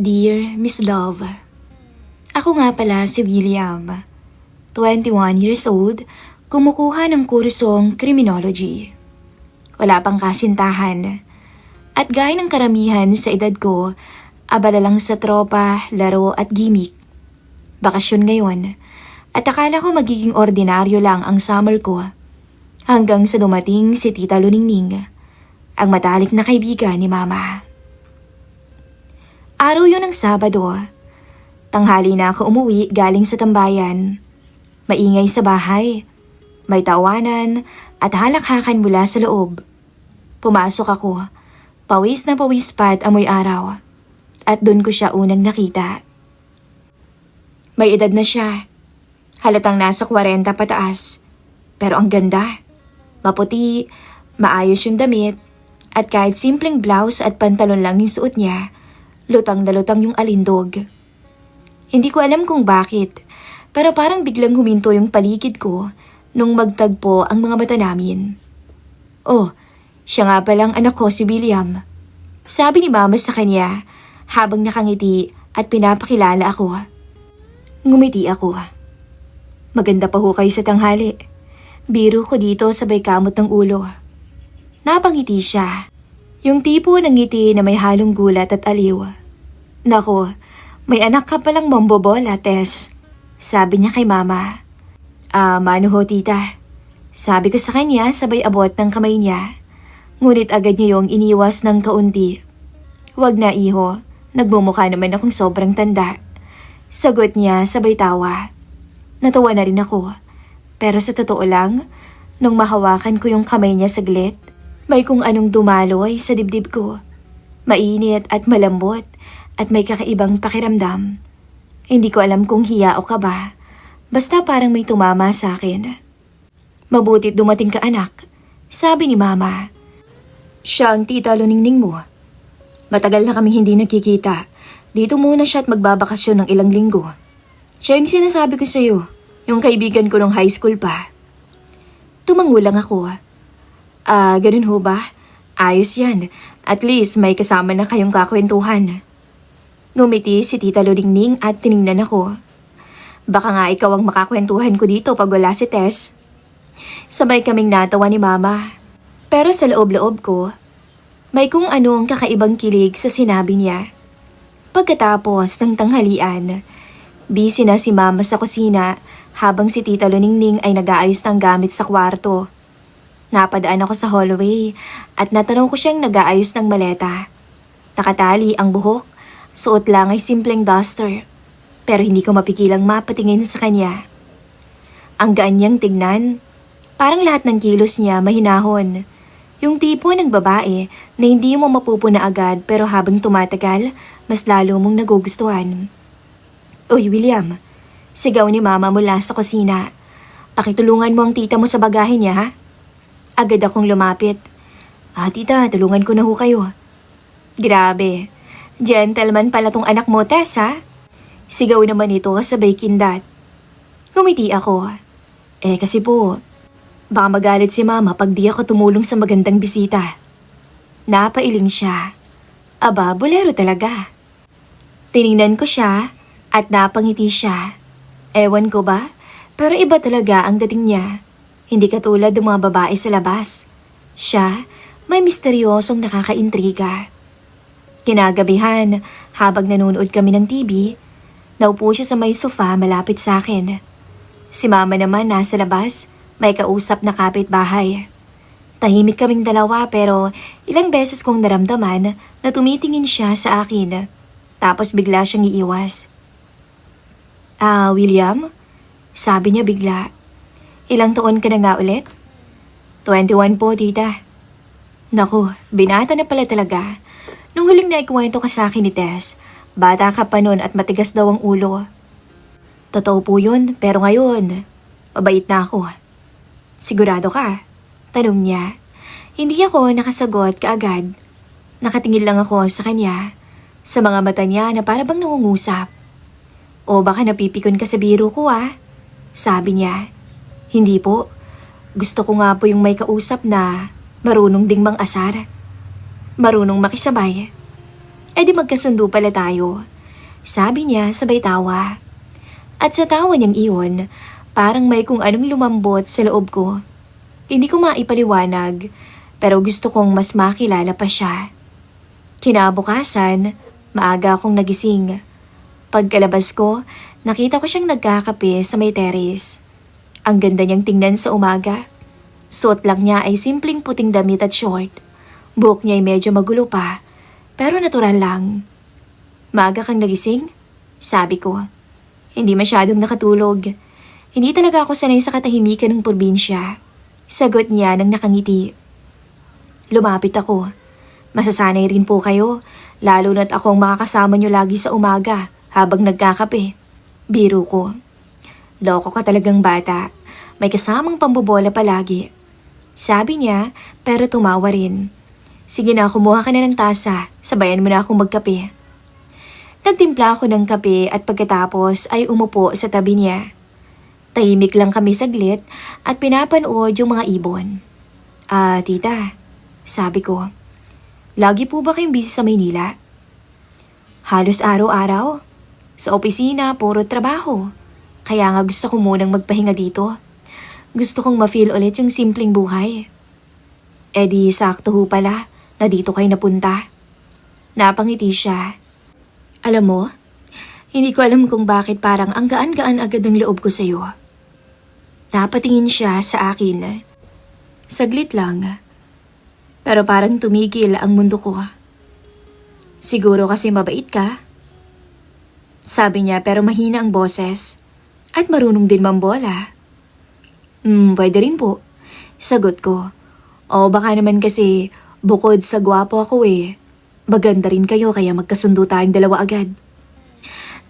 Dear Miss Love, ako nga pala si William, 21 years old, kumukuha ng kursong Criminology. Wala pang kasintahan. At gaya ng karamihan sa edad ko, abala lang sa tropa, laro at gimmick. Bakasyon ngayon, at akala ko magiging ordinaryo lang ang summer ko. Hanggang sa dumating si Tita Luningning, ang matalik na kaibigan ni Mama. Araw yun ng Sabado. Tanghali na ako umuwi galing sa tambayan. Maingay sa bahay. May tawanan at halakhakan mula sa loob. Pumasok ako. Pawis na pawis pa at amoy araw. At doon ko siya unang nakita. May edad na siya. Halatang nasa 40 pataas. Pero ang ganda. Maputi, maayos yung damit, at kahit simpleng blouse at pantalon lang yung suot niya, lutang na lutang yung alindog. Hindi ko alam kung bakit, pero parang biglang huminto yung paligid ko nung magtagpo ang mga mata namin. Oh, siya nga palang anak ko si William. Sabi ni Mama sa kanya habang nakangiti at pinapakilala ako. Ngumiti ako. Maganda pa ho kayo sa tanghali. Biro ko dito sabay kamot ng ulo. Napangiti siya. Yung tipo ng ngiti na may halong gulat at aliw. Nako, may anak ka palang mambobola, Tess. Sabi niya kay Mama. Mano ho, tita. Sabi ko sa kanya sabay abot ng kamay niya. Ngunit agad niya yung iniwas ng kaunti. Huwag na, iho. Nagmumukha naman akong sobrang tanda. Sagot niya sabay tawa. Natawa na rin ako. Pero sa totoo lang, nung mahawakan ko yung kamay niya saglit, may kung anong dumaloy sa dibdib ko. Mainit at malambot at may kakaibang pakiramdam. Hindi ko alam kung hiya o kaba. Basta parang may tumama sa akin. Mabutit dumating ka, anak, sabi ni Mama. Siya ang Tita Luningning mo. Matagal na kaming hindi nagkikita. Dito muna siya at magbabakasyon ng ilang linggo. Siya yung sinasabi ko sa'yo. Yung kaibigan ko nung high school pa. Tumango lang ako. Ganun ho ba? Ayos yan. At least may kasama na kayong kakwentuhan. Ngumiti si Tita Luningning at tiningnan ako. Baka nga ikaw ang makakwentuhan ko dito pag wala si Tess. Sabay kaming natawa ni Mama. Pero sa loob-loob ko, may kung ano ang kakaibang kilig sa sinabi niya. Pagkatapos ng tanghalian, busy na si Mama sa kusina habang si Tita Luningning ay nag-aayos ng gamit sa kwarto. Napadaan ako sa hallway at natanong ko siyang nag-aayos ng maleta. Nakatali ang buhok, suot lang ay simpleng duster. Pero hindi ko mapigilang mapatingin sa kanya. Ang gaan niyang tignan, parang lahat ng kilos niya mahinahon. Yung tipo ng babae na hindi mo mapupuna agad pero habang tumatagal, mas lalo mong nagugustuhan. Uy, William. Sigaw ni Mama mula sa kusina. Pakitulungan mo ang tita mo sa bagahe niya, ha? Agad akong lumapit. Tita, tulungan ko na ho kayo. Grabe. Gentleman pala tong anak mo, Tess, ha? Sigaw naman ito sabay kindat. Ngumiti ako. Kasi po, baka magalit si Mama pag di ako tumulong sa magandang bisita. Napailing siya. Aba, bolero talaga. Tiningnan ko siya at napangiti siya. Ewan ko ba? Pero iba talaga ang dating niya. Hindi katulad ng mga babae sa labas. Siya, may misteryosong nakakaintriga. Kinagabihan, habang nanonood kami ng TV, naupo siya sa may sofa malapit sa akin. Si Mama naman nasa labas, may kausap na kapitbahay. Tahimik kaming dalawa pero ilang beses kong naramdaman na tumitingin siya sa akin. Tapos bigla siyang iiwas. William? Sabi niya bigla. Ilang taon ka na nga ulit? 21 po, tita. Naku, binata na pala talaga. Nung huling naikwento ka sa akin ni Tess, bata ka pa nun at matigas daw ang ulo. Totoo po yun, pero ngayon, mabait na ako. Sigurado ka? Tanong niya. Hindi ako nakasagot kaagad. Nakatingin lang ako sa kanya, sa mga mata niya na para bang nangungusap. O baka napipikon ka sa biro ko, Sabi niya. Hindi po. Gusto ko nga po yung may kausap na marunong ding mang-asar. Marunong makisabay. Di magkasundo pala tayo. Sabi niya sabay tawa. At sa tawa niyang iyon, parang may kung anong lumambot sa loob ko. Hindi ko maipaliwanag, pero gusto kong mas makilala pa siya. Kinabukasan, maaga akong nagising. Pagkalabas ko, nakita ko siyang nagkakape sa may terrace. Ang ganda niyang tingnan sa umaga. Suot lang niya ay simpleng puting damit at short. Buhok niya ay medyo magulo pa, pero natural lang. Maaga kang nagising? Sabi ko. Hindi masyadong nakatulog. Hindi talaga ako sanay sa katahimikan ng probinsya. Sagot niya nang nakangiti. Lumapit ako. Masasanay rin po kayo, lalo na't ako ang makakasama niyo lagi sa umaga habang nagkakape. Biro ko. Loko ka talagang bata. May kasamang pambobola palagi. Sabi niya, pero tumawa rin. Sige na, kumuha ka na ng tasa. Sabayan mo na akong magkape. Nagtimpla ako ng kape at pagkatapos ay umupo sa tabi niya. Tahimik lang kami saglit at pinapanood yung mga ibon. Tita, sabi ko. Lagi po ba kayong busy sa Maynila? Halos araw-araw. Sa opisina, puro trabaho. Kaya nga gusto ko munang magpahinga dito. Gusto kong ma-feel ulit yung simpleng buhay. E di sakto ho pala na dito kayo napunta. Napangiti siya. Alam mo, hindi ko alam kung bakit parang ang gaan-gaan agad ang loob ko sa'yo. Napatingin siya sa akin. Saglit lang. Pero parang tumigil ang mundo ko. Siguro kasi mabait ka? Sabi niya pero mahina ang boses. At marunong din mambola. Pwede rin po. Sagot ko. O baka naman kasi bukod sa gwapo ako maganda rin kayo kaya magkasundo tayong dalawa agad.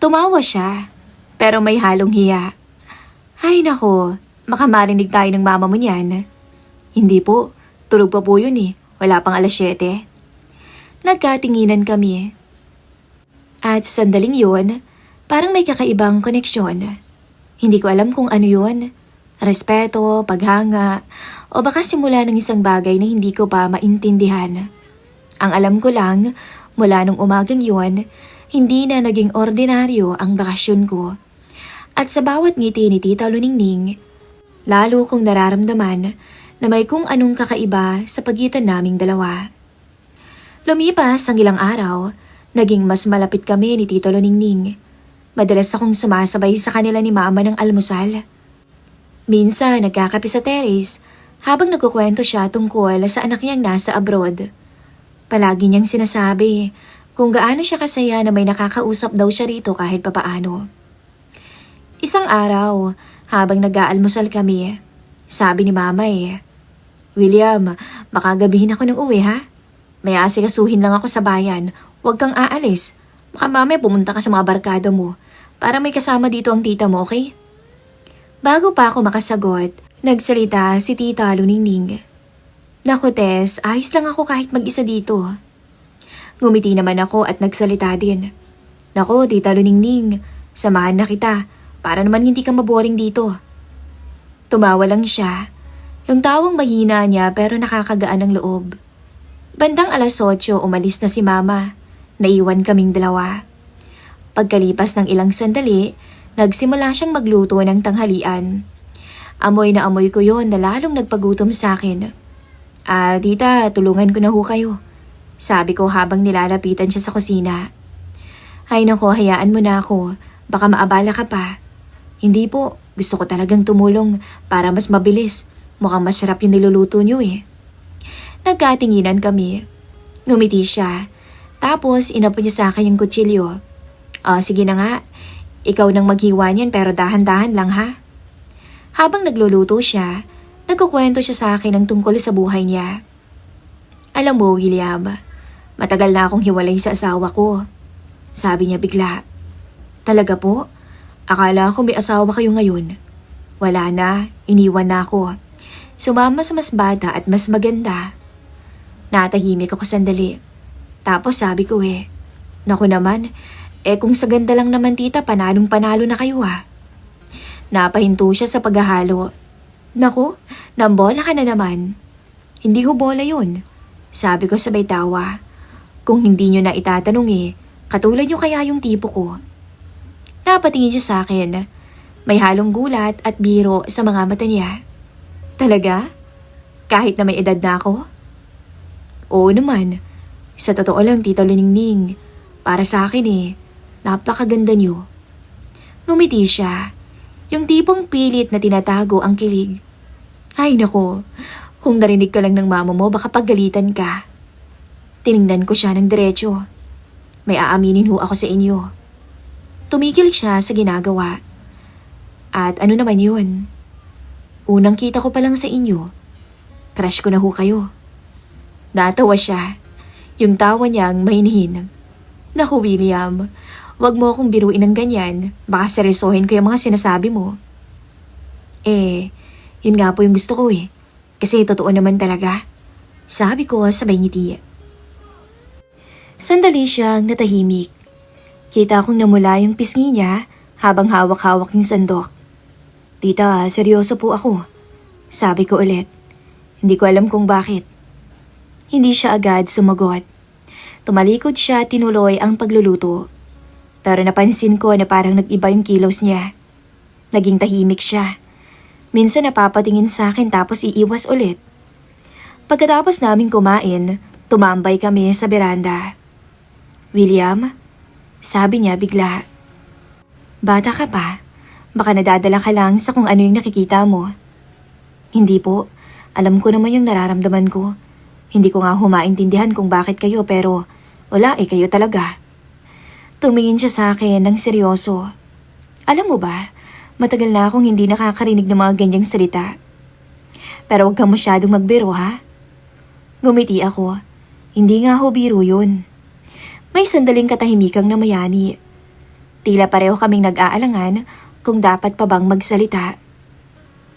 Tumawa siya, pero may halong hiya. Ay nako, baka marinig tayo ng mama mo niyan. Hindi po, tulog pa po yun wala pang 7:00. Nagkatinginan kami. At sa sandaling yun, parang may kakaibang koneksyon. Hindi ko alam kung ano yun. Respeto, paghanga, o baka simula ng isang bagay na hindi ko pa maintindihan. Ang alam ko lang, mula nung umagang yun, hindi na naging ordinaryo ang bakasyon ko. At sa bawat ngiti ni Tita Luningning, lalo kong nararamdaman na may kung anong kakaiba sa pagitan naming dalawa. Lumipas ang ilang araw, naging mas malapit kami ni Tita Luningning. Madalas akong sumasabay sa kanila ni Mama ng almusal. Minsan nagkakape sa terrace habang nagkukwento siya tungkol sa anak niyang nasa abroad. Palagi niyang sinasabi kung gaano siya kasaya na may nakakausap daw siya rito kahit papaano. Isang araw, habang nag-aalmusal kami, sabi ni Mama William, baka gabihin ako ng uwi ha? May asikasuhin lang ako sa bayan, huwag kang aalis. Baka mamaya pumunta ka sa mga barkada mo para may kasama dito ang tita mo, okay? Bago pa ako makasagot, nagsalita si Tita Luningning. Naku Tess, ayos lang ako kahit mag-isa dito. Ngumiti naman ako at nagsalita din. Naku Tita Luningning, samahan na kita para naman hindi ka maboring dito. Tumawa lang siya. Yung tawang mahina niya pero nakakagaan ng loob. Bandang 8:00 umalis na si Mama. Naiwan kaming dalawa. Pagkalipas ng ilang sandali, nagsimula siyang magluto ng tanghalian. Amoy na amoy ko yon na lalong nagpagutom sa akin. Tita, tulungan ko na ho kayo. Sabi ko habang nilalapitan siya sa kusina. Ay nako, hayaan mo na ako. Baka maabala ka pa. Hindi po, gusto ko talagang tumulong para mas mabilis. Mukhang masarap yung niluluto niyo Nagkatinginan kami. Ngumiti siya. Tapos inapo niya sa akin yung kutsilyo. Sige na nga. Ikaw nang maghiwa niyan pero dahan-dahan lang ha. Habang nagluluto siya, nagkukwento siya sa akin ng tungkol sa buhay niya. Alam mo, William, matagal na akong hiwalay sa asawa ko. Sabi niya bigla. Talaga po? Akala ko may asawa kayo ngayon. Wala na, iniwan na ako. Sumama sa mas bata at mas maganda. Natahimik ako sandali. Tapos sabi ko naku naman, kung sa ganda lang naman tita, panalong-panalo na kayo Napahinto siya sa paghahalo. Naku, nambola ka na naman. Hindi ko bola yun. Sabi ko sabay tawa. Kung hindi nyo na itatanong Katulad niyo kaya yung tipo ko. Napatingin siya sa akin. May halong gulat at biro sa mga mata niya. Talaga? Kahit na may edad na ako? Oo naman. Sa totoo lang, Tita Luningning. Para sa akin napakaganda niyo. Ngumiti siya. Yung tipong pilit na tinatago ang kilig. Ay nako, kung narinig ka lang ng mama mo baka paggalitan ka. Tiningnan ko siya ng diretso. May aaminin ho ako sa inyo. Tumigil siya sa ginagawa. At ano naman yun? Unang kita ko pa lang sa inyo. Crush ko na ho kayo. Natawa siya. Yung tawa niyang mahinhin. Naku William, wag mo akong biruin ng ganyan. Baka seryosohin ko yung mga sinasabi mo. Yun nga po yung gusto ko Kasi totoo naman talaga. Sabi ko sabay ngiti. Sandali siyang natahimik. Kita kong namula yung pisngi niya habang hawak-hawak yung sandok. Tita, seryoso po ako. Sabi ko ulit. Hindi ko alam kung bakit. Hindi siya agad sumagot. Tumalikod siya at tinuloy ang pagluluto. Pero napansin ko na parang nag-iba yung kilos niya. Naging tahimik siya. Minsan napapatingin sa akin tapos iiwas ulit. Pagkatapos namin kumain, tumambay kami sa beranda. William, sabi niya bigla. Bata ka pa, baka nadadala ka lang sa kung ano yung nakikita mo. Hindi po, alam ko naman yung nararamdaman ko. Hindi ko nga humaintindihan kung bakit kayo pero wala kayo talaga. Tumingin siya sa akin ng seryoso. Alam mo ba, matagal na akong hindi nakakarinig ng mga ganyang salita. Pero huwag kang masyadong magbiro ha. Ngumiti ako. Hindi nga ho biro yun. May sandaling katahimikang namayani. Tila pareho kaming nag-aalangan kung dapat pa bang magsalita.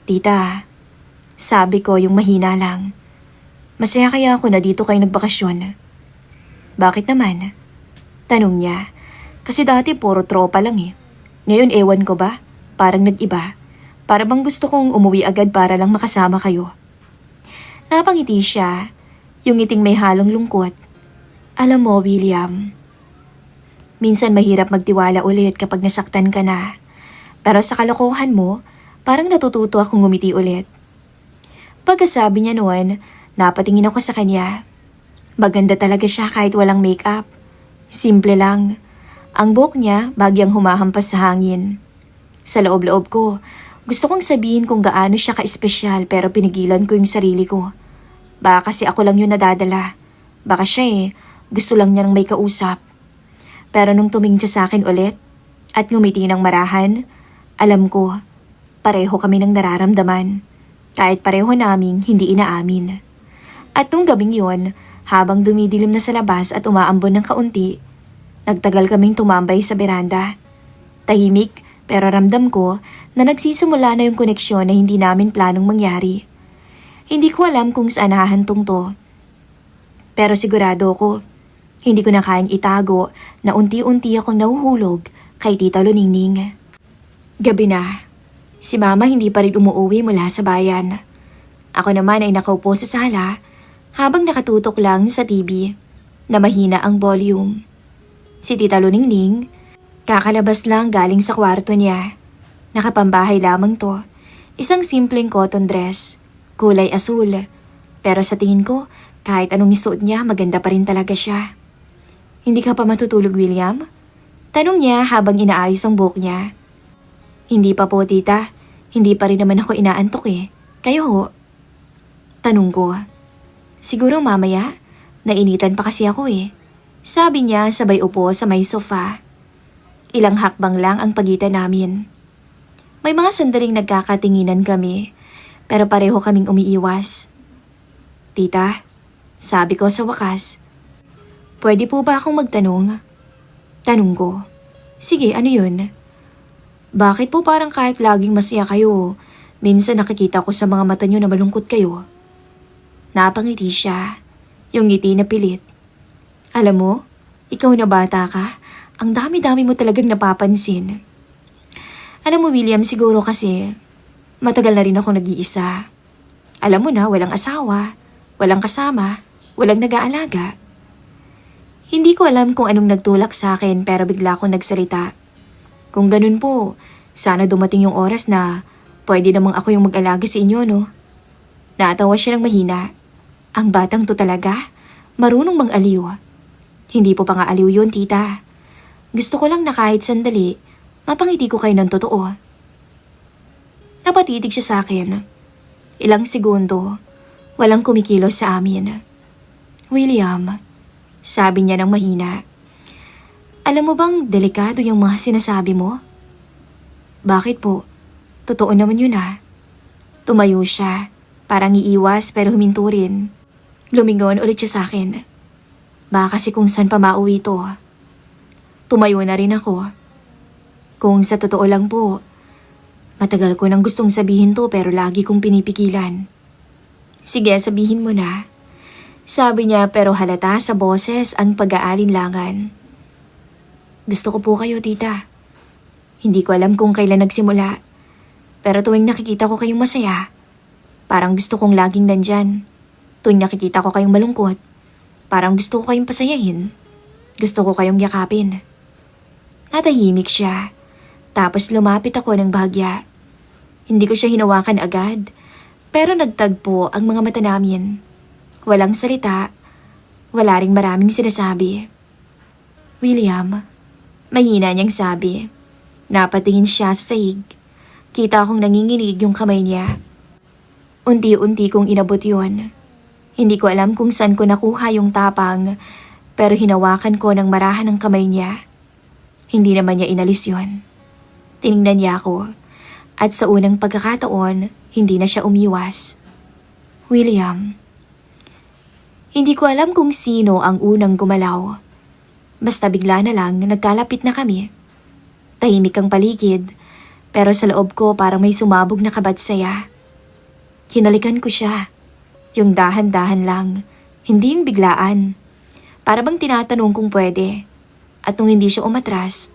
Tita, sabi ko yung mahina lang. Masaya kaya ako na dito kayo nagbakasyon. Bakit naman? Tanong niya. Kasi dati puro tropa lang Ngayon ewan ko ba? Parang nag-iba. Para bang gusto kong umuwi agad para lang makasama kayo. Napangiti siya. Yung ngiting may halong lungkot. Alam mo, William, minsan mahirap magtiwala ulit kapag nasaktan ka na. Pero sa kalokohan mo, parang natututo akong ngumiti ulit. Pagkasabi niya noon, napatingin ako sa kanya. Maganda talaga siya kahit walang makeup. Simple lang. Ang buhok niya bagyang humahampas sa hangin. Sa loob-loob ko, gusto kong sabihin kung gaano siya ka-espesyal pero pinigilan ko yung sarili ko. Baka kasi ako lang yun nadadala. Baka siya gusto lang niya ng may kausap. Pero nung tumingin siya sa akin ulit at ngumiti ng marahan, alam ko, pareho kami ng nararamdaman. Kahit pareho naming hindi inaamin. At nung gabing yun, habang dumidilim na sa labas at umaambon ng kaunti, nagtagal kaming tumambay sa beranda. Tahimik pero ramdam ko na nagsisimula na yung koneksyon na hindi namin planong mangyari. Hindi ko alam kung saan hahantong to. Pero sigurado ko, hindi ko na kayang itago na unti-unti akong nahuhulog kay Tita Luningning. Gabi na. Si Mama hindi pa rin umuuwi mula sa bayan. Ako naman ay nakaupo sa sala habang nakatutok lang sa TV na mahina ang volume. Si Tita Luningning, kakalabas lang galing sa kwarto niya. Nakapambahay lamang to. Isang simpleng cotton dress, kulay asul. Pero sa tingin ko, kahit anong isuot niya, maganda pa rin talaga siya. Hindi ka pa matutulog, William? Tanong niya habang inaayos ang buhok niya. Hindi pa po, tita. Hindi pa rin naman ako inaantok Kayo ho? Tanong ko. Siguro mamaya, nainitan pa kasi ako Sabi niya sabay upo sa may sofa. Ilang hakbang lang ang pagitan namin. May mga sandaling nagkakatinginan kami, pero pareho kaming umiiwas. Tita, sabi ko sa wakas, pwede po ba akong magtanong? Tanong ko. Sige, ano yun? Bakit po parang kahit laging masaya kayo, minsan nakikita ko sa mga mata niyo na malungkot kayo? Napangiti siya, yung ngiti na pilit. Alam mo, ikaw na bata ka, ang dami-dami mo talagang napapansin. Alam mo William, siguro kasi matagal na rin ako nag-iisa. Alam mo na, walang asawa, walang kasama, walang nag-aalaga. Hindi ko alam kung anong nagtulak sa akin pero bigla akong nagsalita. Kung ganun po, sana dumating yung oras na pwede namang ako yung mag-alaga sa inyo, no? Natawa siya ng mahina. Ang batang to talaga, marunong mang-aliw. Hindi po pa nga aliw yun, tita. Gusto ko lang na kahit sandali, mapangiti ko kayo ng totoo. Napatitig siya sa akin. Ilang segundo, walang kumikilos sa amin. William, sabi niya ng mahina. Alam mo bang delikado yung mga sinasabi mo? Bakit po? Totoo naman yun ah. Tumayo siya, parang iiwas pero huminto rin. Lumingon ulit siya sa akin. Baka kasi kung saan pa mauwi to. Tumayo na rin ako. Kung sa totoo lang po, matagal ko nang gustong sabihin to pero lagi kong pinipigilan. Sige, sabihin mo na. Sabi niya pero halata sa boses ang pag-aalinlangan. Gusto ko po kayo, tita. Hindi ko alam kung kailan nagsimula. Pero tuwing nakikita ko kayong masaya, parang gusto kong laging nandyan. Tuwing nakikita ko kayong malungkot, parang gusto ko kayong pasayahin. Gusto ko kayong yakapin. Natahimik siya. Tapos lumapit ako ng bahagya. Hindi ko siya hinawakan agad, pero nagtagpo ang mga mata namin. Walang salita, wala ring maraming sinasabi. William, mahina niyang sabi. Napatingin siya sa sahig. Kita kong nanginginig yung kamay niya. Unti-unti kong inabot yun. Hindi ko alam kung saan ko nakuha yung tapang, pero hinawakan ko ng marahan ng kamay niya. Hindi naman niya inalis yun. Tiningnan niya ako, at sa unang pagkakataon, hindi na siya umiwas. William, hindi ko alam kung sino ang unang gumalaw. Basta bigla na lang nagkalapit na kami. Tahimik ang paligid, pero sa loob ko parang may sumabog na kabat saya. Hinalikan ko siya. Yung dahan-dahan lang, hindi yung biglaan. Para bang tinatanong kung pwede. At nung hindi siya umatras,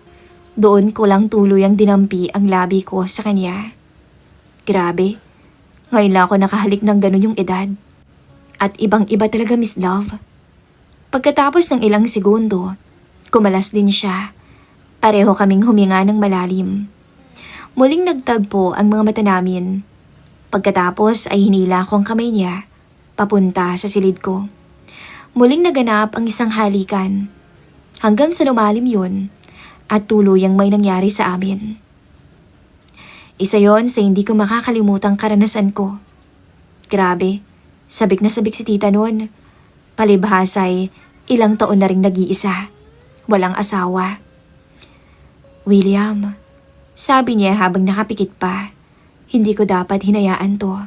doon ko lang tuluyang dinampi ang labi ko sa kanya. Grabe, ngayon lang ako nakahalik ng ganun yung edad. At ibang-iba talaga, Miss Love. Pagkatapos ng ilang segundo, kumalas din siya. Pareho kaming huminga ng malalim. Muling nagtagpo ang mga mata namin. Pagkatapos ay hinila ko ang kamay niya, papunta sa silid ko. Muling naganap ang isang halikan. Hanggang sa lumalim yun, at tuluyang may nangyari sa amin. Isa yon sa hindi ko makakalimutang karanasan ko. Grabe. Sabik na sabik si tita noon. Palibhasay, ilang taon na ring nag-iisa. Walang asawa. William, sabi niya habang nakapikit pa, hindi ko dapat hinayaan to.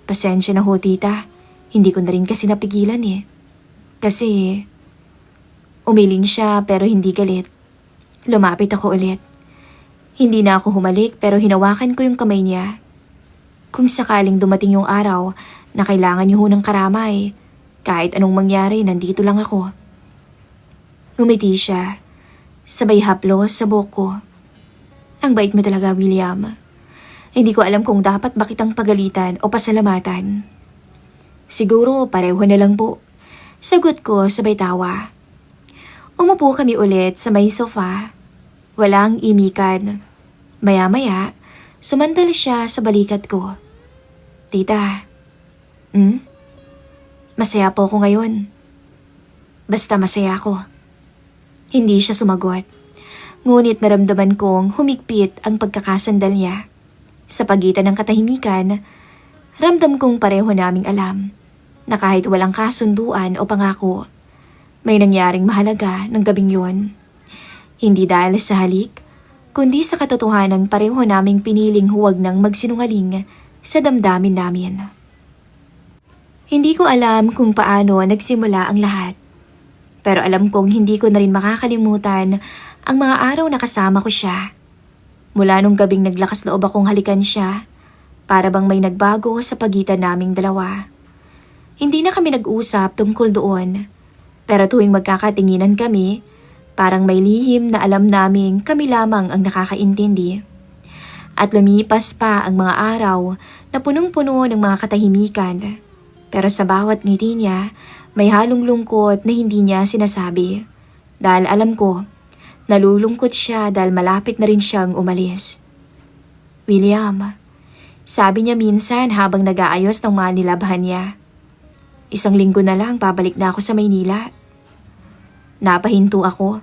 Pasensya na ho, tita. Hindi ko na rin kasi napigilan eh. Kasi, umiling siya pero hindi galit. Lumapit ako ulit. Hindi na ako humalik pero hinawakan ko yung kamay niya. Kung sakaling dumating yung araw na kailangan niyo ho ng karamay, kahit anong mangyari, nandito lang ako. Ngumiti siya, sabay haplos sa buhok ko. Ang bait mo talaga, William. Hindi ko alam kung dapat ba kitang pagalitan o pasalamatan. Siguro pareho na lang po. Sagot ko sabay tawa. Umupo kami ulit sa may sofa. Walang imikan. Maya-maya, sumandal siya sa balikat ko. Tita, masaya po ako ngayon. Basta masaya ako. Hindi siya sumagot. Ngunit naramdaman kong humigpit ang pagkakasandal niya. Sa pagitan ng katahimikan, ramdam kong pareho naming alam na kahit walang kasunduan o pangako, may nangyaring mahalaga ng gabing yun. Hindi dahil sa halik, kundi sa katotohanan pareho naming piniling huwag nang magsinungaling sa damdamin namin. Hindi ko alam kung paano nagsimula ang lahat. Pero alam kong hindi ko na rin makakalimutan ang mga araw na kasama ko siya. Mula nung gabing naglakas loob akong halikan siya, para bang may nagbago sa pagitan naming dalawa. Hindi na kami nag-usap tungkol doon, pero tuwing magkakatinginan kami, parang may lihim na alam naming kami lamang ang nakakaintindi. At lumipas pa ang mga araw na punong-puno ng mga katahimikan. Pero sa bawat ngiti niya, may halong lungkot na hindi niya sinasabi. Dahil alam ko, nalulungkot siya dahil malapit na rin siyang umalis. William, sabi niya minsan habang nag-aayos ng mga nilabhan niya. 1 linggo na lang babalik na ako sa Maynila. Napahinto ako.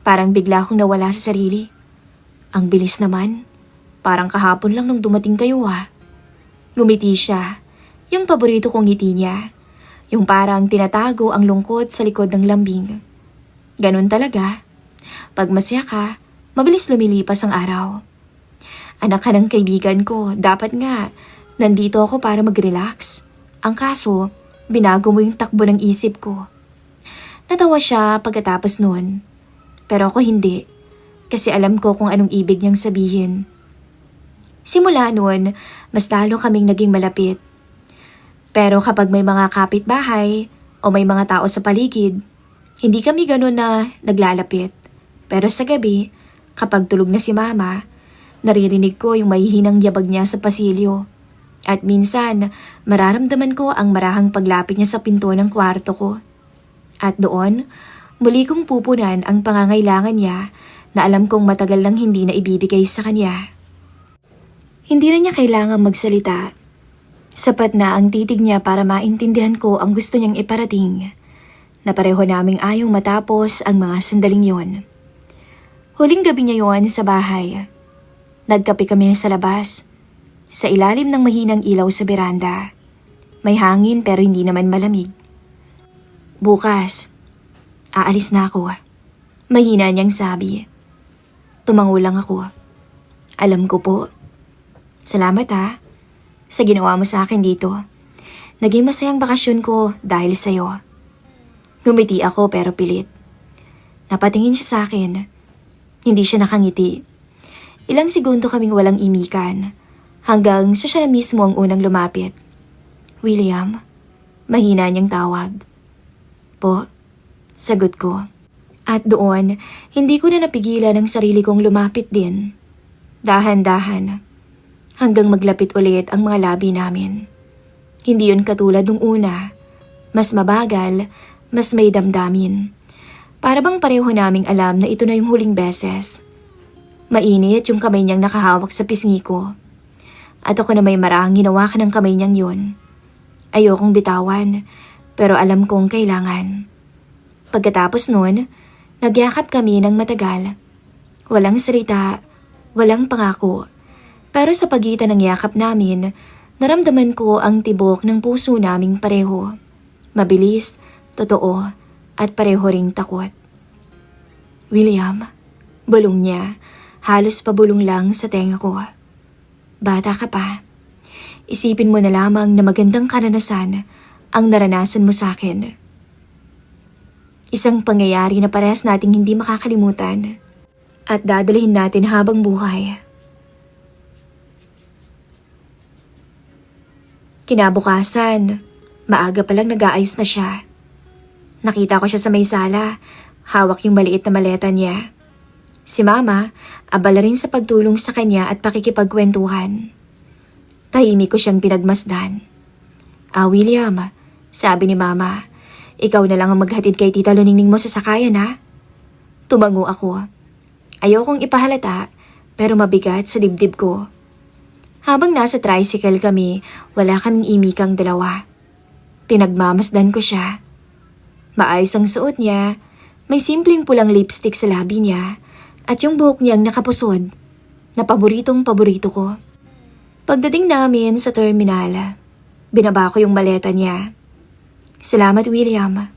Parang bigla akong nawala sa sarili. Ang bilis naman. Parang kahapon lang nung dumating kayo ah. Ngumiti siya. Yung paborito kong ngiti niya. Yung parang tinatago ang lungkot sa likod ng lambing. Ganun talaga. Pag masaya ka, mabilis lumilipas ang araw. Anak ka ng kaibigan ko, dapat nga, nandito ako para mag-relax. Ang kaso, binago mo yung takbo ng isip ko. Natawa siya pagkatapos noon. Pero ako hindi, kasi alam ko kung anong ibig niyang sabihin. Simula noon, mas lalo kaming naging malapit. Pero kapag may mga kapitbahay o may mga tao sa paligid, hindi kami ganun na naglalapit. Pero sa gabi, kapag tulog na si Mama, naririnig ko yung mahihinang yabag niya sa pasilyo. At minsan, mararamdaman ko ang marahang paglapit niya sa pinto ng kwarto ko. At doon, muli kong pupunan ang pangangailangan niya na alam kong matagal lang hindi na ibibigay sa kanya. Hindi na niya kailangang magsalita. Sapat na ang titig niya para maintindihan ko ang gusto niyang iparating, na pareho naming ayong matapos ang mga sandaling yon. Huling gabi niya yon sa bahay. Nagkape kami sa labas, sa ilalim ng mahinang ilaw sa beranda. May hangin pero hindi naman malamig. Bukas, aalis na ako. Mahina niyang sabi. Tumango lang ako. Alam ko po. Salamat ha, sa ginawa mo sa akin dito. Naging masayang bakasyon ko dahil sa'yo. Ngumiti ako pero pilit. Napatingin siya sa akin. Hindi siya nakangiti. Ilang segundo kaming walang imikan, hanggang siya na mismo ang unang lumapit. William, mahina niyang tawag. Po, sagot ko. At doon, hindi ko na napigilan ang sarili kong lumapit din. Dahan-dahan. Hanggang maglapit ulit ang mga labi namin. Hindi yun katulad nung una. Mas mabagal, mas may damdamin. Para bang pareho naming alam na ito na yung huling beses. Mainit yung kamay niyang nakahawak sa pisngi ko. At ako na may marahang hinawakan ng kamay niyang yun. Ayokong bitawan, pero alam kong kailangan. Pagkatapos nun, nagyakap kami ng matagal. Walang salita, walang pangako. Pero sa pagitan ng yakap namin, naramdaman ko ang tibok ng puso naming pareho. Mabilis, totoo, at pareho ring takot. William, bulong niya, halos pabulong lang sa tenga ko. Bata ka pa. Isipin mo na lamang na magandang karanasan ang naranasan mo sa akin. Isang pangyayari na parehas nating hindi makakalimutan at dadalhin natin habang buhay. Kinabukasan, maaga pa lang nag-aayos na siya. Nakita ko siya sa may sala, hawak yung maliit na maleta niya. Si Mama, abala rin sa pagtulong sa kanya at pakikipagkwentuhan. Tahimik ko siyang pinagmasdan. William, sabi ni Mama, ikaw na lang ang maghatid kay Tita Luningning mo sa sakayan ha? Tumango ako. Ayokong ipahalata, pero mabigat sa dibdib ko. Habang nasa tricycle kami, wala kaming imikang dalawa. Pinagmamasdan ko siya. Maayos ang suot niya, may simpleng pulang lipstick sa labi niya, at yung buhok niyang nakapusod, na paboritong-paborito ko. Pagdating namin sa terminal, binaba ko yung maleta niya. Salamat William,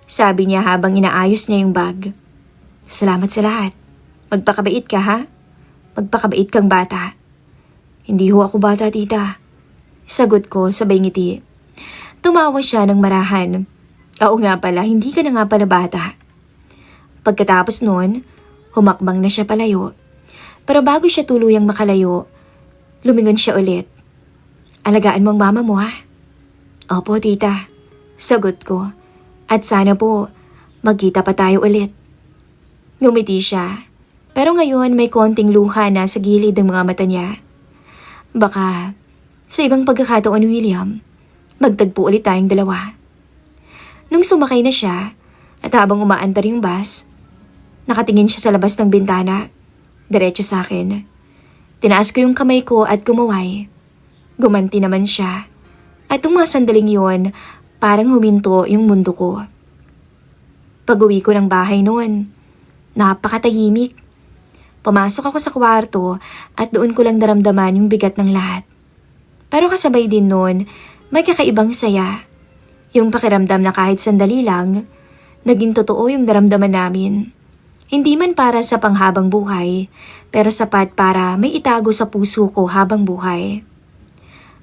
sabi niya habang inaayos niya yung bag. Salamat sa lahat. Magpakabait ka ha? Magpakabait kang bata. Hindi ho ako bata, tita. Sagot ko sabay ngiti. Tumawa siya ng marahan. Oo nga pala, hindi ka na nga pala bata. Pagkatapos noon, humakbang na siya palayo. Pero bago siya tuluyang makalayo, lumingon siya ulit. Alagaan mo ang mama mo ha? Opo, tita. Sagot ko. At sana po, magkita pa tayo ulit. Ngumiti siya. Pero ngayon may konting luha na sa gilid ng mga mata niya. Baka, sa ibang pagkakataon, William, magtagpo ulit tayong dalawa. Nung sumakay na siya at habang umaandar yung bus, nakatingin siya sa labas ng bintana, diretso sa akin. Tinaas ko yung kamay ko at kumaway. Gumanti naman siya at yung mga sandaling yun, parang huminto yung mundo ko. Pag-uwi ko ng bahay noon, napakatahimik. Pumasok ako sa kwarto at doon ko lang naramdaman yung bigat ng lahat. Pero kasabay din noon, may kakaibang saya. Yung pakiramdam na kahit sandali lang, naging totoo yung naramdaman namin. Hindi man para sa panghabang buhay, pero sapat para may itago sa puso ko habang buhay.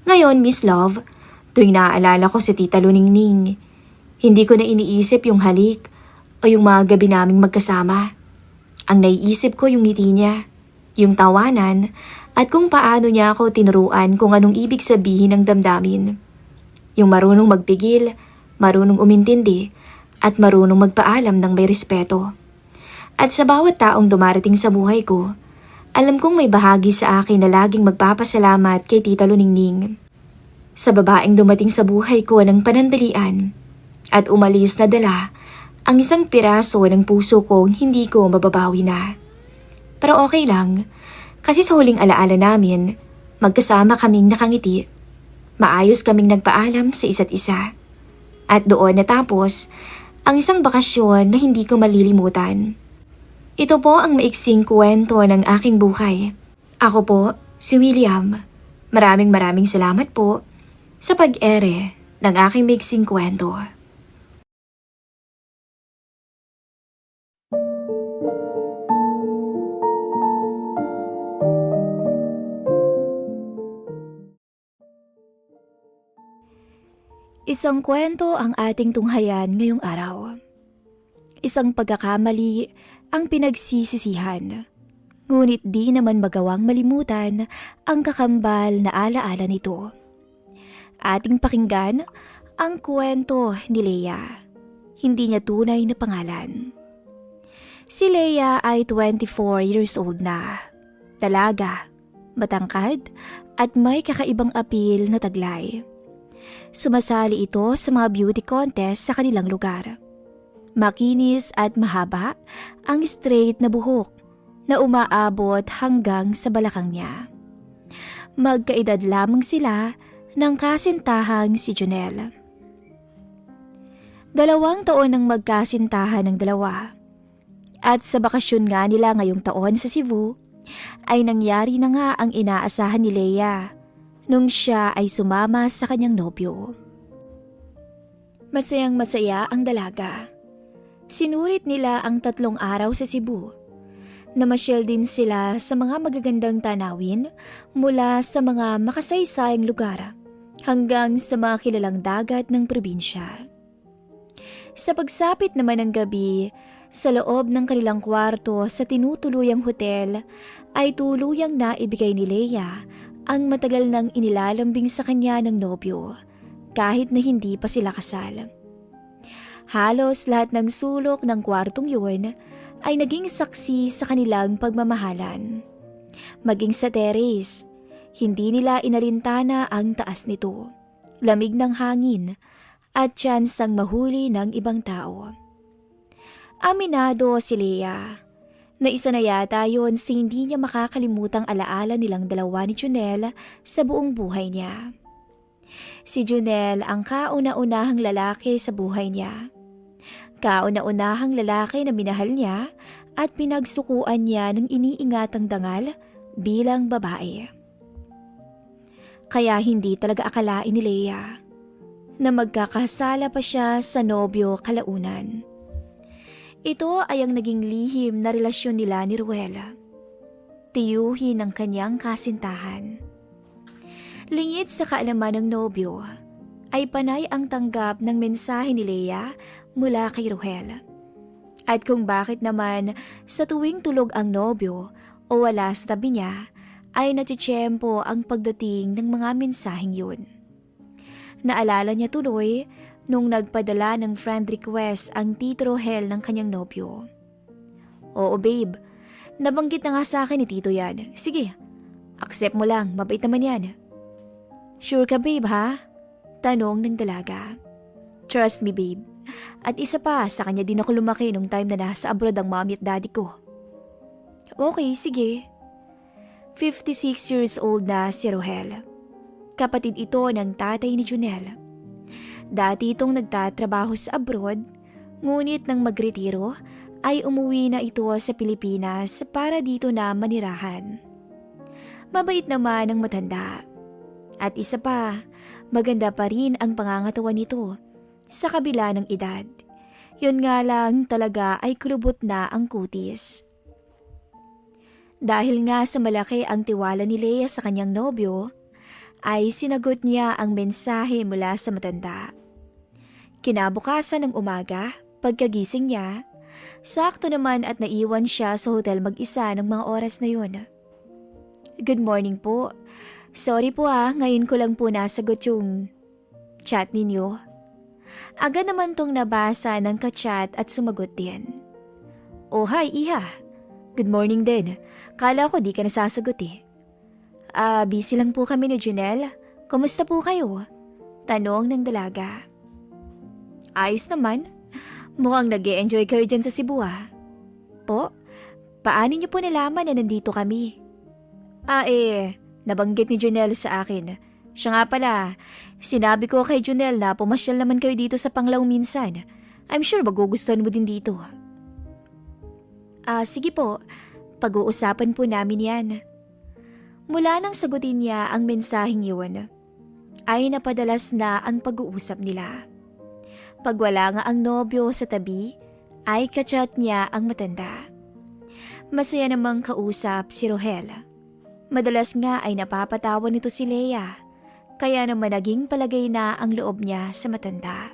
Ngayon, Miss Love, tuwing naaalala ko si Tita Luningning, hindi ko na iniisip yung halik o yung mga gabi naming magkasama. Ang naiisip ko yung ngiti niya, yung tawanan, at kung paano niya ako tinuruan kung anong ibig sabihin ng damdamin. Yung marunong magpigil, marunong umintindi, at marunong magpaalam ng may respeto. At sa bawat taong dumarating sa buhay ko, alam kong may bahagi sa akin na laging magpapasalamat kay Tita Luningning. Sa babaeng dumating sa buhay ko ng panandalian at umalis na dala ang isang piraso ng puso kong hindi ko mababawi na. Pero okay lang, kasi sa huling alaala namin, magkasama kaming nakangiti. Maayos kaming nagpaalam sa isa't isa. At doon natapos ang isang bakasyon na hindi ko malilimutan. Ito po ang maiksing kwento ng aking buhay. Ako po, si William. Maraming salamat po sa pag-ere ng aking maiksing kwento. Isang kwento ang ating tunghayan ngayong araw. Isang pagkakamali ang pinagsisisihan, ngunit di naman magawang malimutan ang kakambal na alaala nito. Ating pakinggan ang kwento ni Leia. Hindi niya tunay na pangalan. Si Leia ay 24 years old na. Dalaga, matangkad at may kakaibang apil na taglay. Sumasali ito sa mga beauty contest sa kanilang lugar. Makinis at mahaba ang straight na buhok na umaabot hanggang sa balakang niya. Magkaedad lamang sila ng kasintahang si Jonelle. 2 taon ang magkasintahan ng dalawa. At sa bakasyon nga nila ngayong taon sa Cebu, ay nangyari na nga ang inaasahan ni Leia nung siya ay sumama sa kanyang nobyo. Masayang masaya ang dalaga. Sinulit nila ang 3 araw sa Cebu. Namasyal din sila sa mga magagandang tanawin mula sa mga makasaysayang lugar hanggang sa mga kilalang dagat ng probinsya. Sa pagsapit naman ng gabi, sa loob ng kanilang kwarto sa tinutuluyang hotel ay tuluyang naibigay ni Leia ang matagal nang inilalambing sa kanya ng nobyo kahit na hindi pa sila kasal. Halos lahat ng sulok ng kwartong yun ay naging saksi sa kanilang pagmamahalan. Maging sa terrace, hindi nila inalintana ang taas nito, lamig ng hangin at tsansang mahuli ng ibang tao. Aminado si Leia na isa na yata yun sa hindi niya makakalimutang alaala nilang dalawa ni Jonelle sa buong buhay niya. Si Jonelle ang kauna-unahang lalaki sa buhay niya. Kauna-unahang lalaki na minahal niya at pinagsukuan niya ng iniingatang dangal bilang babae. Kaya hindi talaga akalain ni Leia na magkakasala pa siya sa nobyo kalaunan. Ito ay ang naging lihim na relasyon nila ni Ruela. Tiyuhin ng kanyang kasintahan. Lingid sa kaalaman ng nobyo, ay panay ang tanggap ng mensahe ni Leia mula kay Ruel. At kung bakit naman sa tuwing tulog ang nobyo o wala sa tabi niya, ay natitsyempo ang pagdating ng mga mensaheng yun. Naalala niya tuloy nung nagpadala ng friend request ang Tito Rohel ng kanyang nobyo. Oo babe, nabanggit na nga sa akin ni Tito yan. Sige, accept mo lang, mabait naman yan. Sure ka babe ha? Tanong ng dalaga. Trust me babe. At isa pa, sa kanya din ako lumaki nung time na nasa abroad ang mommy at daddy ko. Okay, sige. 56 years old na si Rohel. Kapatid ito ng tatay ni Junel. Dati itong nagtatrabaho sa abroad, ngunit nang magretiro ay umuwi na ito sa Pilipinas para dito na manirahan. Mabait naman ang matanda. At isa pa, maganda pa rin ang pangangatawan nito sa kabila ng edad. Yun nga lang talaga ay kulubot na ang kutis. Dahil nga sa malaki ang tiwala ni Leia sa kanyang nobyo, ay sinagot niya ang mensahe mula sa matanda. Kinabukasan ng umaga, pagkagising niya, sakto naman at naiwan siya sa hotel mag-isa ng mga oras na yun. Good morning po. Sorry po ngayon ko lang po nasagot yung chat ninyo. Aga naman tong nabasa ng ka-chat at sumagot din. Oh hi Iha. Good morning din. Kala ko di ka nasasagot eh. Busy lang po kami ni Junel. Kumusta po kayo? Tanong ng dalaga. Ayos naman. Mukhang nag-e-enjoy kayo dyan sa Cebu Po? Paano niyo po nalaman na nandito kami? Nabanggit ni Junel sa akin. Siya nga pala, sinabi ko kay Junel na pumasyal naman kayo dito sa Panglao minsan. I'm sure magugustuhan mo din dito. Sige po, pag-uusapan po namin yan. Mula nang sagutin niya ang mensaheng yun, ay napadalas na ang pag-uusap nila. Pag wala nga ang nobyo sa tabi, ay kachat niya ang matanda. Masaya namang kausap si Rohel. Madalas nga ay napapatawa nito si Leia, kaya naman naging palagay na ang loob niya sa matanda.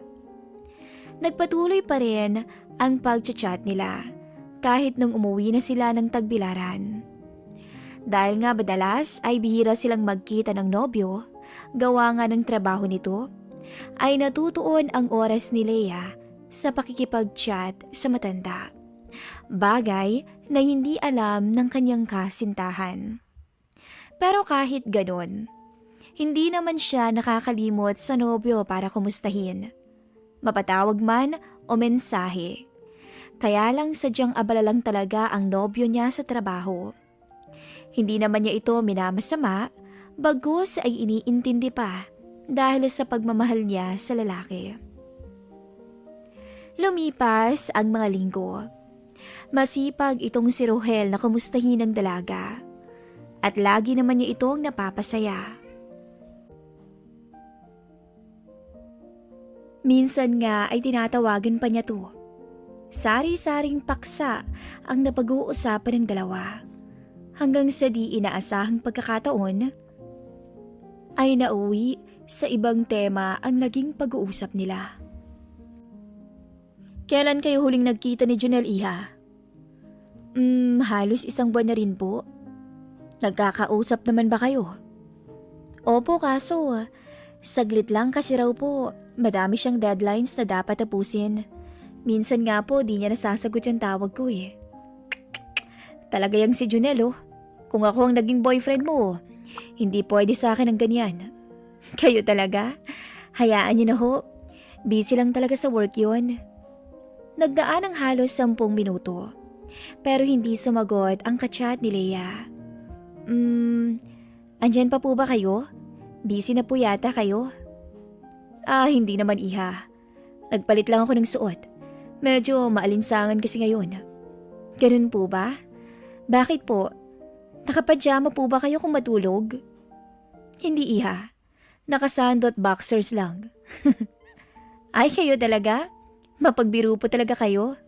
Nagpatuloy pa rin ang pag-chat nila kahit nung umuwi na sila ng Tagbilaran. Dahil nga madalas ay bihira silang magkita ng nobyo, gawa nga ng trabaho nito, ay natutuon ang oras ni Leia sa pakikipag-chat sa matanda. Bagay na hindi alam ng kanyang kasintahan. Pero kahit ganon, hindi naman siya nakakalimot sa nobyo para kumustahin. Mapatawag man o mensahe. Kaya lang sadyang abala lang talaga ang nobyo niya sa trabaho. Hindi naman niya ito minamasama, bagkus ay iniintindi pa dahil sa pagmamahal niya sa lalaki. Lumipas ang mga linggo. Masipag itong si Rohel na kumustahin ng dalaga. At lagi naman niya itong napapasaya. Minsan nga ay tinatawagan pa niya to. Sari-saring paksa ang napag-uusapan ng dalawa. Hanggang sa di inaasahang pagkakataon, ay nauwi sa ibang tema ang naging pag-uusap nila. Kailan kayo huling nagkita ni Junel Iha? Halos isang buwan na rin po. Nagkakausap naman ba kayo? Opo, kaso saglit lang kasi raw po, madami siyang deadlines na dapat tapusin. Minsan nga po di niya nasasagot yung tawag ko eh. Talaga yang si Junel Kung ako ang naging boyfriend mo, hindi pwede sa akin ang ganyan. Kayo talaga? Hayaan niyo na ho. Busy lang talaga sa work yun. Nagdaan ng halos 10 minuto. Pero hindi sumagot ang kachat ni Leia. Andyan pa po ba kayo? Busy na po yata kayo? Hindi naman Iha. Nagpalit lang ako ng suot. Medyo maalinsangan kasi ngayon. Ganun po ba? Bakit po? Nakapajama po ba kayo kung matulog? Hindi Iha. Nakasandot boxers lang. Ay kayo talaga? Mapagbiro po talaga kayo?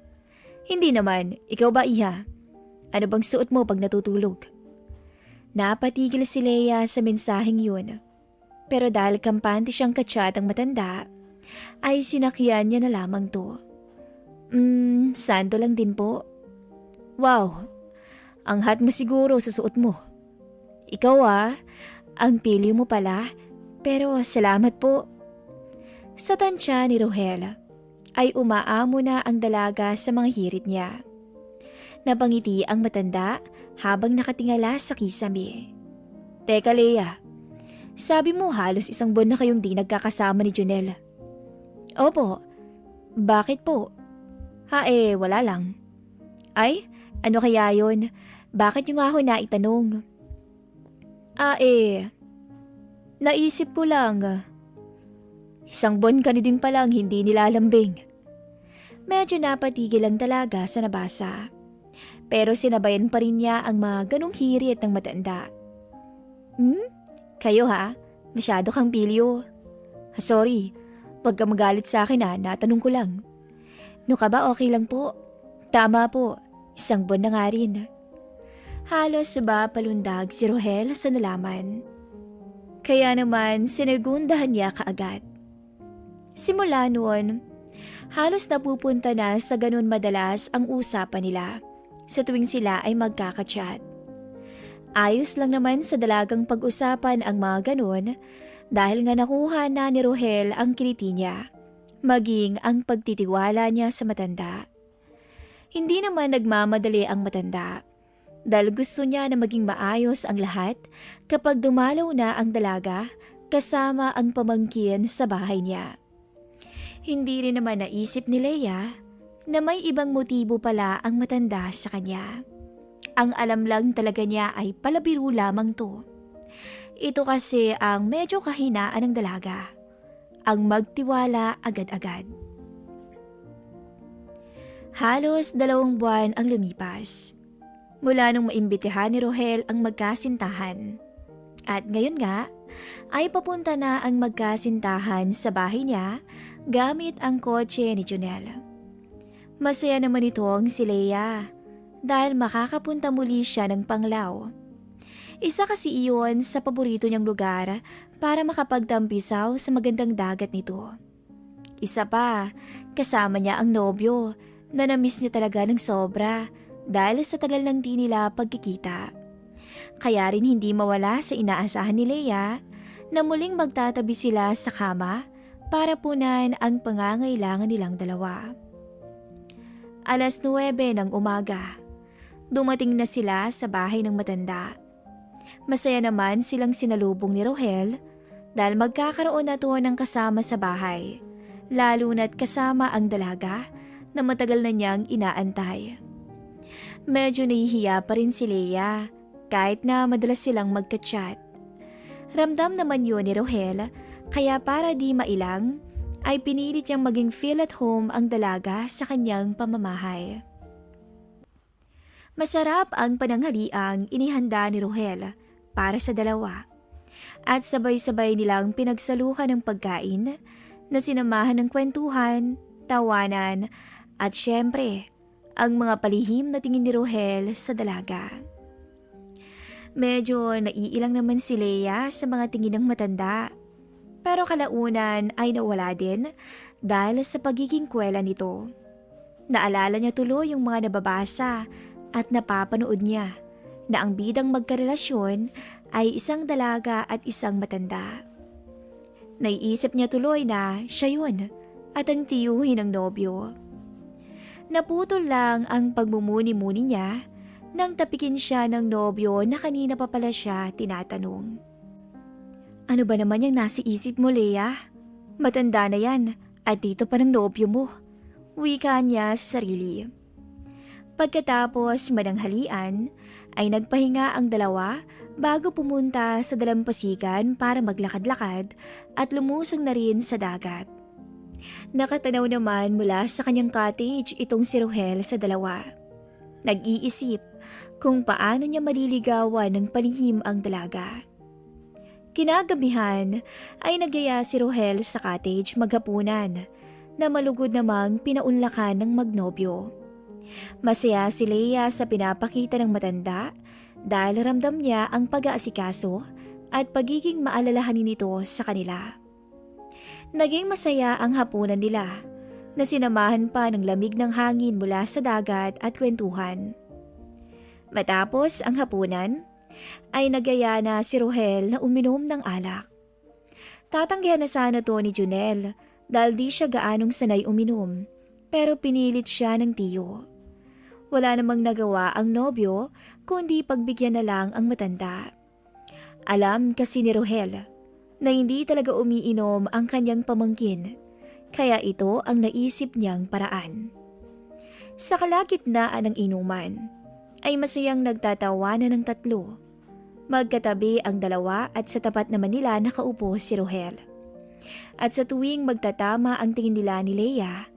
Hindi naman. Ikaw ba Iha? Ano bang suot mo pag natutulog? Napatigil si Leia sa mensaheng yun. Pero dahil kampante siyang kachat ang matanda, ay sinakyan niya na lamang to. Sando lang din po. Wow, ang hot mo siguro sa suot mo. Ikaw ang pili mo pala, pero salamat po. Sa tansya ni Rohel, ay umaamo na ang dalaga sa mga hirit niya. Napangiti ang matanda habang nakatingala sa kisame. Teka Leia, Sabi mo halos 1 buwan na kayong di nagkakasama ni Junel. Opo. Bakit po? Wala lang. Ay, ano kaya yon? Bakit nyo nga ako naitanong? Naisip ko lang. 1 buwan ka na din palang hindi nilalambing. Medyo napatigil lang talaga sa nabasa. Pero sinabayan pa rin niya ang mga ganong hirit ng matanda. Kayo ha? Masyado kang pilyo. Sorry, wag ka magalit sa akin ha, natanong ko lang. No ka ba okay lang po? Tama po, 1 buwan na nga rin. Halos ba palundag si Rohel sa nalaman. Kaya naman sinagundahan niya kaagad. Simula noon, halos napupunta na sa ganun madalas ang usapan nila sa tuwing sila ay magkaka-chat. Ayos lang naman sa dalagang pag-usapan ang mga ganun dahil nga nakuha na ni Rohel ang kiliti niya, maging ang pagtitiwala niya sa matanda. Hindi naman nagmamadali ang matanda dahil gusto niya na maging maayos ang lahat kapag dumalaw na ang dalaga kasama ang pamangkin sa bahay niya. Hindi rin naman naisip ni Leia na may ibang motibo pala ang matanda sa kanya. Ang alam lang talaga niya ay palabiro lamang to. Ito kasi ang medyo kahinaan ng dalaga, ang magtiwala agad-agad. Halos 2 buwan ang lumipas mula nung maimbitahan ni Rohel ang magkasintahan. At ngayon nga ay papunta na ang magkasintahan sa bahay niya gamit ang kotse ni Junel. Masaya naman itong si Leia dahil makakapunta muli siya ng Panglao. Isa kasi iyon sa paborito niyang lugar para makapagtampisaw sa magandang dagat nito. Isa pa, kasama niya ang nobyo na namiss niya talaga ng sobra dahil sa tagal ng di nila pagkikita. Kaya rin hindi mawala sa inaasahan ni Leia na muling magtatabi sila sa kama para punan ang pangangailangan nilang dalawa. 9:00 ng umaga. Dumating na sila sa bahay ng matanda. Masaya naman silang sinalubong ni Rohel dahil magkakaroon na to ng kasama sa bahay, lalo na't kasama ang dalaga na matagal na niyang inaantay. Medyo nahihiya pa rin si Leia kahit na madalas silang magka-chat. Ramdam naman yun ni Rohel kaya para di mailang ay pinilit niyang maging feel at home ang dalaga sa kanyang pamamahay. Masarap ang pananghaliang inihanda ni Rohel para sa dalawa at sabay-sabay nilang pinagsaluhan ng pagkain na sinamahan ng kwentuhan, tawanan at syempre ang mga palihim na tingin ni Rohel sa dalaga. Medyo naiilang naman si Leia sa mga tingin ng matanda pero kalaunan ay nawala din dahil sa pagiging kwela nito. Naalala niya tuloy yung mga nababasa at napapanood niya na ang bidang magkarelasyon ay isang dalaga at isang matanda. Naiisip niya tuloy na siya yun at ang tiyuhin ng nobyo. Naputol lang ang pagmumuni-muni niya nang tapikin siya ng nobyo na kanina pa pala siya tinatanong. Ano ba naman yung nasa isip mo, Leia? Matanda na yan at dito pa ng nobyo mo. Wika niya sa sarili. Pagkatapos mananghalian ay nagpahinga ang dalawa bago pumunta sa dalampasigan para maglakad-lakad at lumusong na rin sa dagat. Nakatanaw naman mula sa kanyang cottage itong si Rohel sa dalawa. Nag-iisip kung paano niya maliligawan ng palihim ang dalaga. Kinagabihan ay nagyaya si Rohel sa cottage maghapunan na malugod namang pinaunlakan ng magnobyo. Masaya si Leia sa pinapakita ng matanda dahil ramdam niya ang pag-aasikaso at pagiging maalalahanin nito sa kanila. Naging masaya ang hapunan nila na sinamahan pa ng lamig ng hangin mula sa dagat at kwentuhan. Matapos ang hapunan ay nagyaya na si Rohel na uminom ng alak. Tatanggihan na sana to ni Junel dahil di siya gaanong sanay uminom pero pinilit siya ng tiyo. Wala namang nagawa ang nobyo kundi pagbigyan na lang ang matanda. Alam kasi ni Rohel na hindi talaga umiinom ang kanyang pamangkin, kaya ito ang naisip niyang paraan. Sa kalagitnaan ng inuman, ay masayang nagtatawanan ng tatlo. Magkatabi ang dalawa at sa tapat naman nila nakaupo si Rohel. At sa tuwing magtatama ang tingin nila ni Leia,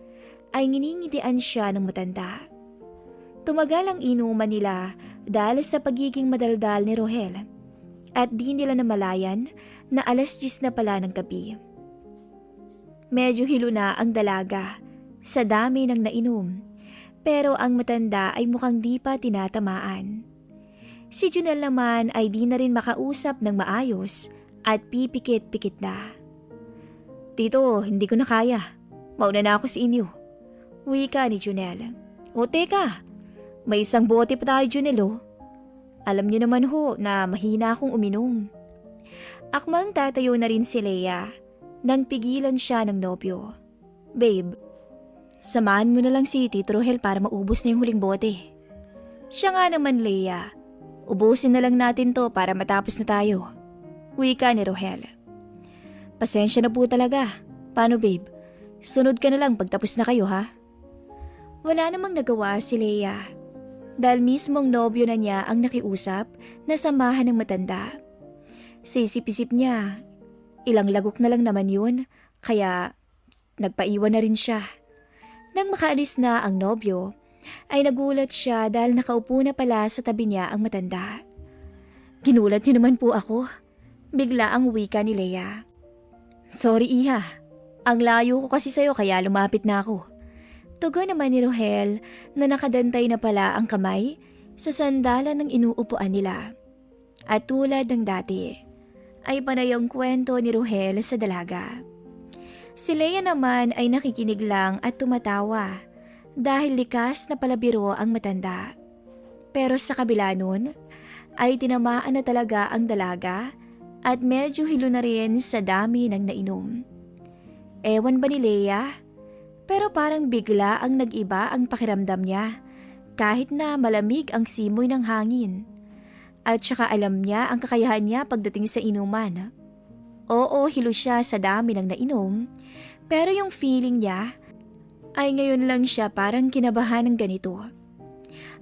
ay nginingitian siya ng matanda. Tumagal ang inuman nila dahil sa pagiging madaldal ni Rohel at di nila namalayan na 10:00 na pala ng gabi. Medyo hilo na ang dalaga sa dami ng nainom, pero ang matanda ay mukhang di pa tinatamaan. Si Junel naman ay di na rin makausap ng maayos at pipikit-pikit na. "Tito, hindi ko na kaya. Mauna na ako sa inyo." Wika ni Junel. "O teka, may isang bote pa tayo, Junel oh. Alam niyo naman ho na mahina akong uminom." Akmang tatayo na rin si Leia nang pigilan siya ng nobyo. "Babe, samahan mo na lang si Tito Rohel para maubos na yung huling bote." "Siya nga naman, Leia. Ubusin na lang natin to para matapos na tayo." Wika ni Rohel. "Pasensya na po talaga. Paano babe? Sunod ka na lang pagtapos na kayo ha?" Wala namang nagawa si Leia dahil mismong nobyo na niya ang nakiusap na samahan ng matanda. Sa isip-isip niya, ilang lagok na lang naman yun, kaya nagpaiwan na rin siya. Nang makaalis na ang nobyo, ay nagulat siya dahil nakaupo na pala sa tabi niya ang matanda. "Ginulat niyo naman po ako." Bigla ang wika ni Leia. "Sorry iha, ang layo ko kasi sa'yo kaya lumapit na ako." Tugon naman ni Rohel na nakadantay na pala ang kamay sa sandalan ng inuupuan nila. At tulad ng dati, ay panay ang kwento ni Rohel sa dalaga. Si Leia naman ay nakikinig lang at tumatawa dahil likas na palabiro ang matanda. Pero sa kabila nun, ay tinamaan na talaga ang dalaga at medyo hilo na rin sa dami ng nainom. Ewan ba ni Leia? Pero parang bigla ang nag-iba ang pakiramdam niya kahit na malamig ang simoy ng hangin. At saka alam niya ang kakayahan niya pagdating sa inuman. Oo, hilo siya sa dami ng nainom, pero yung feeling niya ay ngayon lang siya parang kinabahan ng ganito.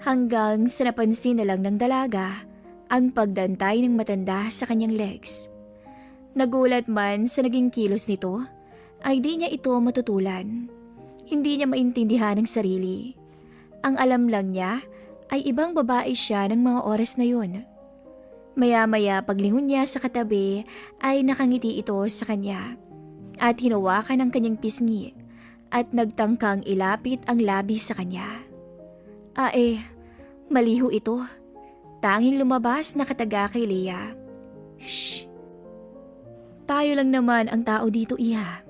Hanggang sa napansin na lang ng dalaga ang pagdantay ng matanda sa kanyang legs. Nagulat man sa naging kilos nito, ay di niya ito matutulan. Hindi niya maintindihan ang sarili. Ang alam lang niya ay ibang babae siya ng mga oras na yun. Maya-maya paglingon niya sa katabi ay nakangiti ito sa kanya at hinawakan ang kanyang pisngi at nagtangkang ilapit ang labi sa kanya. Maliho ito. Tanging lumabas na kataga kay Leia. "Shh! Tayo lang naman ang tao dito, iha.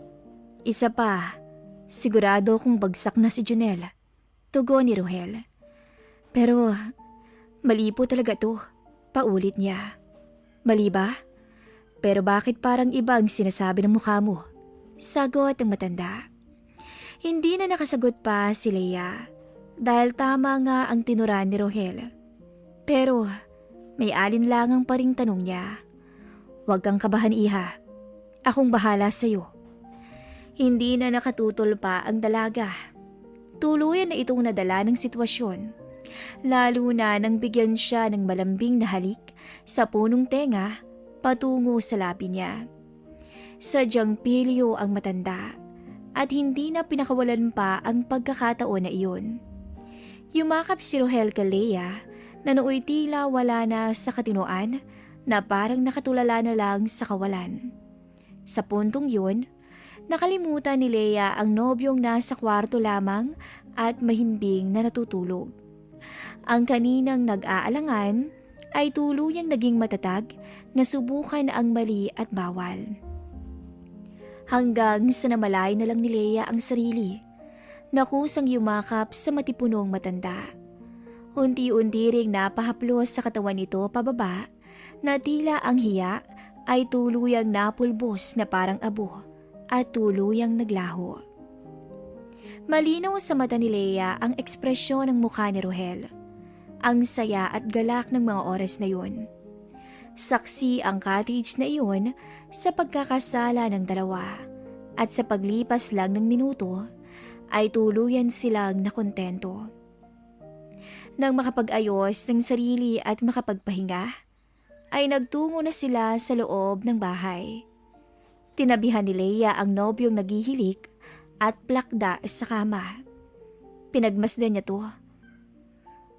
Isa pa, sigurado kung bagsak na si Junel." Tugon ni Rohel. "Pero mali po talaga to." Paulit niya. "Mali ba? Pero bakit parang iba ang sinasabi ng mukha mo?" Sagot ng matanda. Hindi na nakasagot pa si Leia dahil tama nga ang tinuran ni Rohel. Pero may alinlangang pa ring tanong niya. "Huwag kang kabahan, iha. Akong bahala sa'yo." Hindi na nakatutol pa ang dalaga. Tuluyan na itong nadala ng sitwasyon. Lalo na nang bigyan siya ng malambing na halik sa punong tenga patungo sa labi niya. Sadyang pilyo ang matanda at hindi na pinakawalan pa ang pagkakataon na iyon. Yumakap si Rohel kay Leia na nooy tila wala na sa katinoan na parang nakatulala na lang sa kawalan. Sa puntong yun, nakalimutan ni Leia ang nobyong nasa kwarto lamang at mahimbing na natutulog. Ang kaninang nag-aalangan ay tuluyang naging matatag na subukan ang mali at bawal. Hanggang sa namalay na lang ni Leia ang sarili, nakusang yumakap sa matipunong matanda. Unti-unti ring napahaplos sa katawan nito pababa na tila ang hiya ay tuluyang napulbos na parang abo at tuluyang naglaho. Malinaw sa mata ni Leia ang ekspresyon ng mukha ni Rohel. Ang saya at galak ng mga oras na yun. Saksi ang cottage na iyon sa pagkakasala ng dalawa at sa paglipas lang ng minuto ay tuluyan silang nakontento. Nang makapag-ayos ng sarili at makapagpahinga, ay nagtungo na sila sa loob ng bahay. Tinabihan ni Leia ang nobyong naghihilik at plakda sa kama. Pinagmasdan niya to.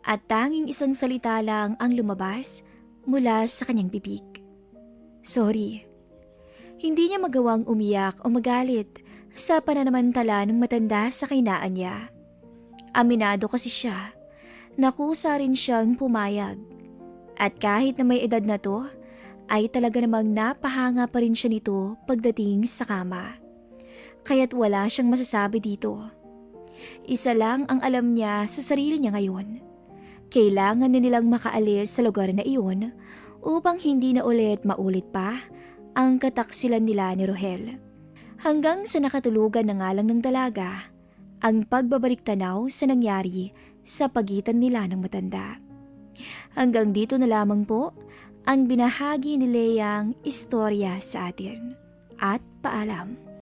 At tanging isang salita lang ang lumabas mula sa kanyang bibig. Sorry. Hindi niya magawang umiyak o magalit sa pananamantala ng matanda sa kainaan niya. Aminado kasi siya, nakusa rin siyang pumayag. At kahit na may edad na to, ay talaga namang napahanga pa rin siya nito pagdating sa kama. Kaya't wala siyang masasabi dito. Isa lang ang alam niya sa sarili niya ngayon. Kailangan na nilang makaalis sa lugar na iyon upang hindi na ulit maulit pa ang kataksilan nila ni Rohel. Hanggang sa nakatulugan na nga lang ng dalaga ang pagbabalik tanaw sa nangyari sa pagitan nila ng matanda. Hanggang dito na lamang po ang binahagi ni Leang istorya sa atin. At paalam.